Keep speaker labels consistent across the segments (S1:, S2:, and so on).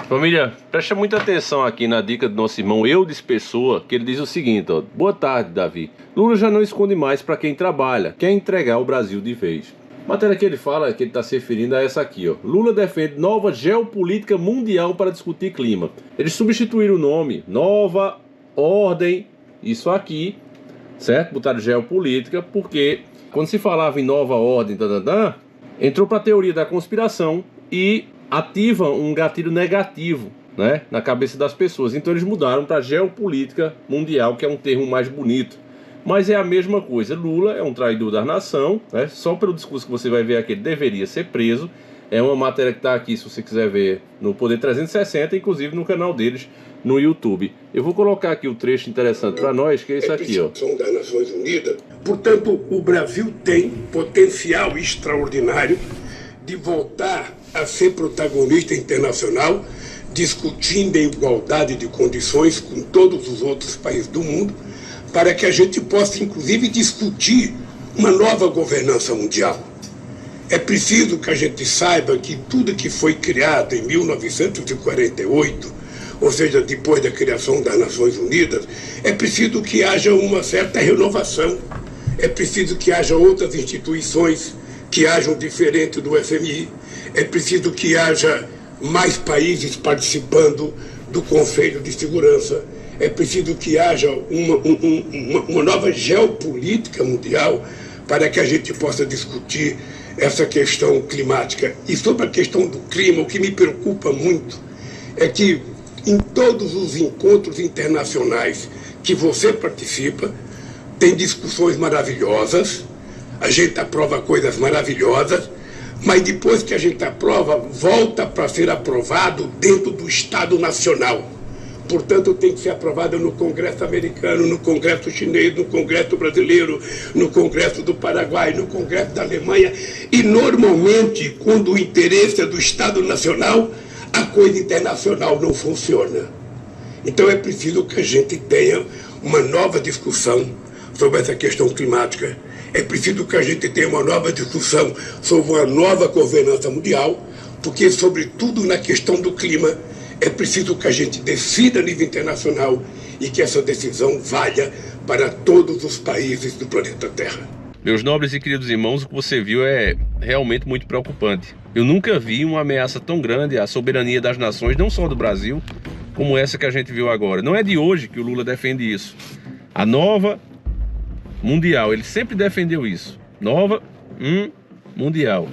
S1: Família, presta muita atenção aqui na dica do nosso irmão Eudes Pessoa, que ele diz o seguinte, ó: boa tarde, Davi. Lula já não esconde mais para quem trabalha, quer entregar o Brasil de vez. Matéria que ele fala, que ele está se referindo a essa aqui, ó. Lula defende nova geopolítica mundial para discutir clima. Eles substituíram o nome, nova ordem, isso aqui, certo? Botaram geopolítica, porque quando se falava em nova ordem, entrou para a teoria da conspiração e ativa um gatilho negativo, né, na cabeça das pessoas. Então eles mudaram para geopolítica mundial, que é um termo mais bonito. Mas é a mesma coisa. Lula é um traidor da nação, né? Só pelo discurso que você vai ver aqui, ele deveria ser preso. É uma matéria que está aqui, se você quiser ver, no Poder 360, inclusive no canal deles no YouTube. Eu vou colocar aqui o trecho interessante para nós, que é isso aqui, ó.
S2: Das Nações Unidas. Portanto, o Brasil tem potencial extraordinário de voltar a ser protagonista internacional, discutindo em igualdade de condições com todos os outros países do mundo, para que a gente possa, inclusive, discutir uma nova governança mundial. É preciso que a gente saiba que tudo que foi criado em 1948, ou seja, depois da criação das Nações Unidas, é preciso que haja uma certa renovação, é preciso que haja outras instituições que hajam diferente do FMI, é preciso que haja mais países participando do Conselho de Segurança, é preciso que haja uma nova geopolítica mundial para que a gente possa discutir essa questão climática. E sobre a questão do clima, o que me preocupa muito é que em todos os encontros internacionais que você participa, tem discussões maravilhosas, a gente aprova coisas maravilhosas, mas depois que a gente aprova, volta para ser aprovado dentro do Estado Nacional. Portanto, tem que ser aprovado no Congresso americano, no Congresso chinês, no Congresso brasileiro, no Congresso do Paraguai, no Congresso da Alemanha. E, normalmente, quando o interesse é do Estado Nacional, a coisa internacional não funciona. Então, é preciso que a gente tenha uma nova discussão sobre essa questão climática. É preciso que a gente tenha uma nova discussão sobre uma nova governança mundial, porque, sobretudo na questão do clima, é preciso que a gente decida a nível internacional e que essa decisão valha para todos os países do planeta Terra.
S1: Meus nobres e queridos irmãos, o que você viu é realmente muito preocupante. Eu nunca vi uma ameaça tão grande à soberania das nações, não só do Brasil, como essa que a gente viu agora. Não é de hoje que o Lula defende isso. A nova mundial, ele sempre defendeu isso. Nova mundial.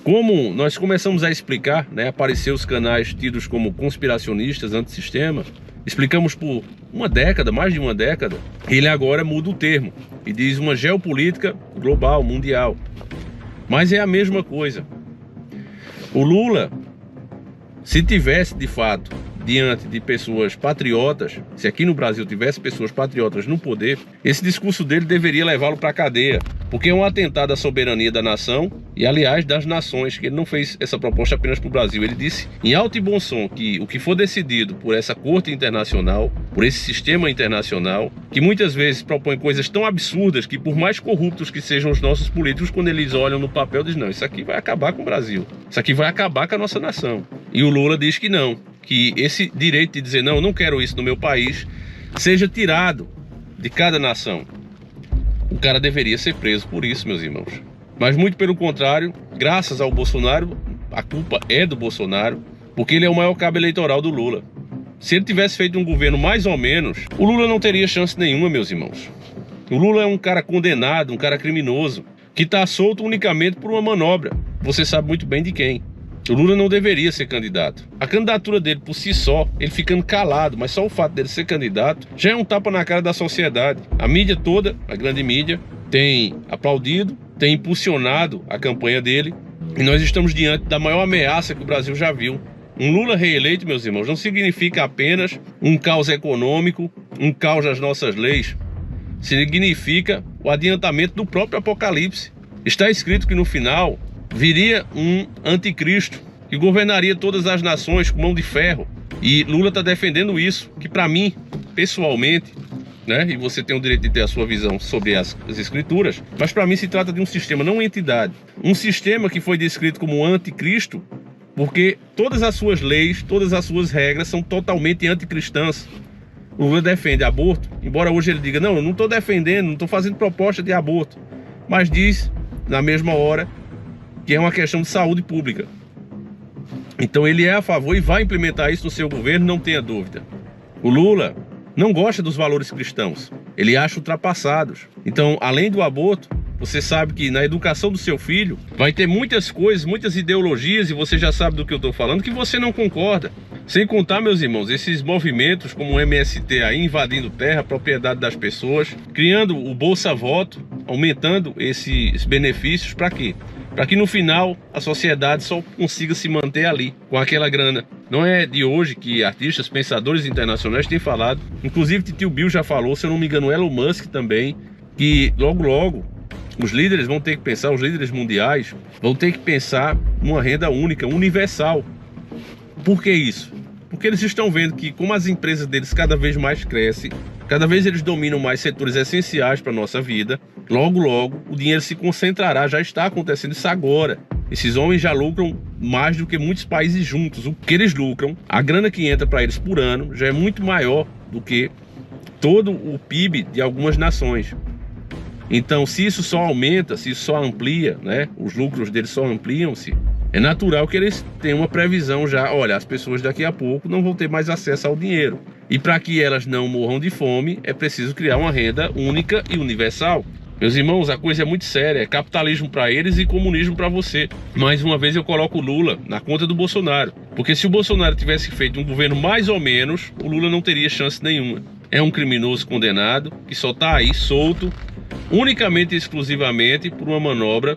S1: Como nós começamos a explicar, né, apareceu os canais tidos como conspiracionistas, antissistema, explicamos por uma década, mais de uma década, ele agora muda o termo e diz uma geopolítica global, mundial. Mas é a mesma coisa. O Lula, se tivesse de fato diante de pessoas patriotas, se aqui no Brasil tivesse pessoas patriotas no poder, esse discurso dele deveria levá-lo para a cadeia, porque é um atentado à soberania da nação e, aliás, das nações, que ele não fez essa proposta apenas para o Brasil. Ele disse em alto e bom som que o que for decidido por essa corte internacional, por esse sistema internacional, que muitas vezes propõe coisas tão absurdas que, por mais corruptos que sejam os nossos políticos, quando eles olham no papel, dizem: não, isso aqui vai acabar com o Brasil, isso aqui vai acabar com a nossa nação. E o Lula diz que não, que esse direito de dizer não, eu não quero isso no meu país, seja tirado de cada nação. O cara deveria ser preso por isso, meus irmãos. Mas muito pelo contrário, graças ao Bolsonaro, a culpa é do Bolsonaro, porque ele é o maior cabo eleitoral do Lula. Se ele tivesse feito um governo mais ou menos, o Lula não teria chance nenhuma, meus irmãos. O Lula é um cara condenado, um cara criminoso, que está solto unicamente por uma manobra. Você sabe muito bem de quem. O Lula não deveria ser candidato. A candidatura dele por si só, ele ficando calado, mas só o fato dele ser candidato, já é um tapa na cara da sociedade. A mídia toda, a grande mídia, tem aplaudido, tem impulsionado a campanha dele, e nós estamos diante da maior ameaça que o Brasil já viu. Um Lula reeleito, meus irmãos, não significa apenas um caos econômico, um caos das nossas leis. Significa o adiantamento do próprio Apocalipse. Está escrito que no final viria um anticristo que governaria todas as nações com mão de ferro. E Lula está defendendo isso, que para mim, pessoalmente, né, e você tem o direito de ter a sua visão sobre as escrituras, mas para mim se trata de um sistema, não uma entidade. Um sistema que foi descrito como anticristo porque todas as suas leis, todas as suas regras são totalmente anticristãs. O Lula defende aborto, embora hoje ele diga, não, eu não estou defendendo, não estou fazendo proposta de aborto, mas diz, na mesma hora, que é uma questão de saúde pública. Então ele é a favor e vai implementar isso no seu governo, não tenha dúvida. O Lula não gosta dos valores cristãos, ele acha ultrapassados. Então, além do aborto, você sabe que na educação do seu filho vai ter muitas coisas, muitas ideologias, e você já sabe do que eu estou falando, que você não concorda. Sem contar, meus irmãos, esses movimentos como o MST aí invadindo terra, propriedade das pessoas, criando o Bolsa Voto, aumentando esses benefícios, para quê? Para que no final a sociedade só consiga se manter ali, com aquela grana. Não é de hoje que artistas, pensadores internacionais têm falado, inclusive Titio Bill já falou, se eu não me engano, Elon Musk também, que logo os líderes vão ter que pensar, os líderes mundiais vão ter que pensar numa renda única, universal. Por que isso? Porque eles estão vendo que como as empresas deles cada vez mais crescem, cada vez eles dominam mais setores essenciais para a nossa vida, logo o dinheiro se concentrará, já está acontecendo isso agora. Esses homens já lucram mais do que muitos países juntos. O que eles lucram, a grana que entra para eles por ano, já é muito maior do que todo o PIB de algumas nações. Então, se isso só aumenta, se isso só amplia, né, os lucros deles só ampliam-se, é natural que eles tenham uma previsão já, olha, as pessoas daqui a pouco não vão ter mais acesso ao dinheiro. E para que elas não morram de fome, é preciso criar uma renda única e universal. Meus irmãos, a coisa é muito séria, é capitalismo para eles e comunismo para você. Mais uma vez eu coloco o Lula na conta do Bolsonaro, porque se o Bolsonaro tivesse feito um governo mais ou menos, o Lula não teria chance nenhuma. É um criminoso condenado que só está aí solto, unicamente e exclusivamente por uma manobra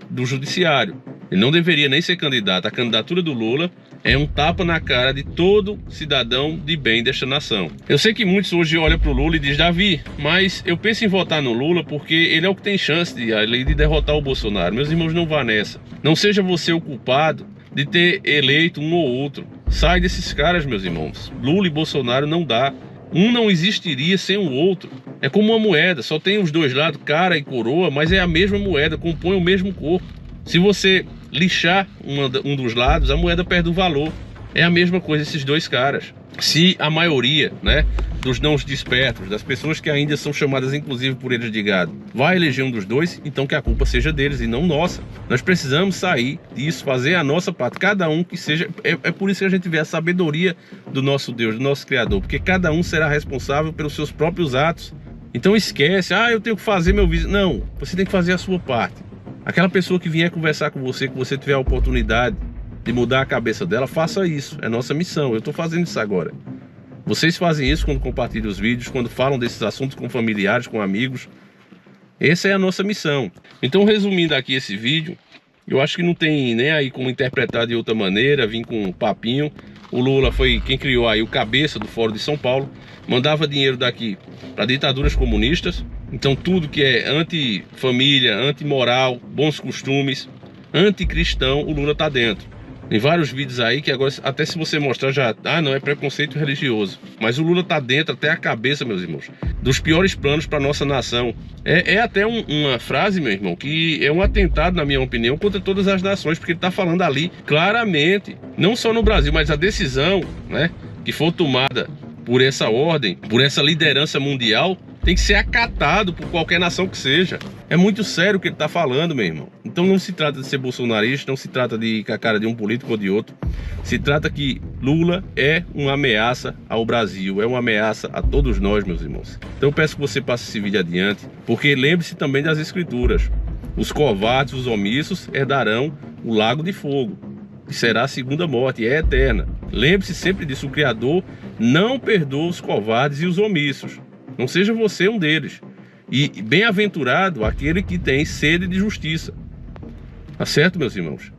S1: do judiciário. Ele não deveria nem ser candidato. A candidatura do Lula é um tapa na cara de todo cidadão de bem desta nação. Eu sei que muitos hoje olham para o Lula e dizem, Davi, mas eu penso em votar no Lula porque ele é o que tem chance de derrotar o Bolsonaro. Meus irmãos, não vá nessa. Não seja você o culpado de ter eleito um ou outro. Sai desses caras, meus irmãos. Lula e Bolsonaro não dá. Um não existiria sem o outro. É como uma moeda, só tem os dois lados, cara e coroa, mas é a mesma moeda, compõe o mesmo corpo. Se você lixar um dos lados, a moeda perde o valor. É a mesma coisa esses dois caras. Se a maioria, né, dos não despertos, das pessoas que ainda são chamadas inclusive por eles de gado, vai eleger um dos dois, então que a culpa seja deles e não nossa. Nós precisamos sair disso, fazer a nossa parte, cada um que seja. É por isso que a gente vê a sabedoria do nosso Deus, do nosso Criador, porque cada um será responsável pelos seus próprios atos. Então esquece, eu tenho que fazer meu vizinho. Não, você tem que fazer a sua parte. Aquela pessoa que vier conversar com você, que você tiver a oportunidade de mudar a cabeça dela, faça isso. É nossa missão. Eu estou fazendo isso agora. Vocês fazem isso quando compartilham os vídeos, quando falam desses assuntos com familiares, com amigos. Essa é a nossa missão. Então, resumindo aqui esse vídeo, eu acho que não tem nem aí como interpretar de outra maneira, vir com um papinho. O Lula foi quem criou aí o cabeça do Fórum de São Paulo, mandava dinheiro daqui para ditaduras comunistas. Então tudo que é anti-família, anti-moral, bons costumes, anticristão, o Lula tá dentro. Tem vários vídeos aí que agora, até se você mostrar já, não, é preconceito religioso. Mas o Lula tá dentro até a cabeça, meus irmãos, dos piores planos para nossa nação. É até uma frase, meu irmão, que é um atentado, na minha opinião, contra todas as nações, porque ele tá falando ali claramente, não só no Brasil, mas a decisão, né, que for tomada por essa ordem, por essa liderança mundial, tem que ser acatado por qualquer nação que seja. É muito sério o que ele está falando, meu irmão. Então não se trata de ser bolsonarista, não se trata de ir com a cara de um político ou de outro. Se trata que Lula é uma ameaça ao Brasil, é uma ameaça a todos nós, meus irmãos. Então eu peço que você passe esse vídeo adiante, porque lembre-se também das escrituras. Os covardes, os omissos, herdarão o lago de fogo, que será a segunda morte, e é eterna. Lembre-se sempre disso, o Criador não perdoa os covardes e os omissos. Não seja você um deles. E bem-aventurado aquele que tem sede de justiça. Tá certo, meus irmãos?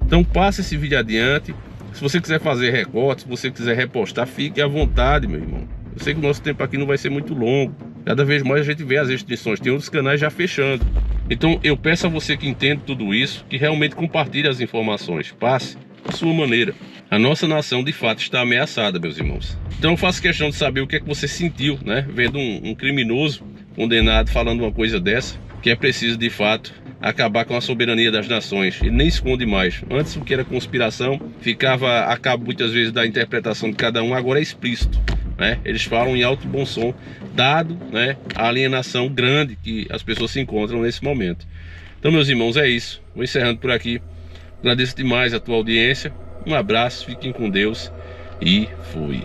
S1: Então passe esse vídeo adiante. Se você quiser fazer recortes, se você quiser repostar, fique à vontade, meu irmão. Eu sei que o nosso tempo aqui não vai ser muito longo. Cada vez mais a gente vê as restrições. Tem outros canais já fechando. Então eu peço a você que entende tudo isso, que realmente compartilhe as informações. Passe da sua maneira. A nossa nação de fato está ameaçada, meus irmãos. Então eu faço questão de saber o que é que você sentiu, né, vendo um criminoso condenado falando uma coisa dessa, que é preciso de fato acabar com a soberania das nações. Ele nem esconde mais. Antes o que era conspiração ficava a cabo muitas vezes da interpretação de cada um, agora é explícito, né? Eles falam em alto bom som, dado, né, a alienação grande que as pessoas se encontram nesse momento. Então, meus irmãos, é isso. Vou encerrando por aqui. Agradeço demais a tua audiência. Um abraço, fiquem com Deus e fui.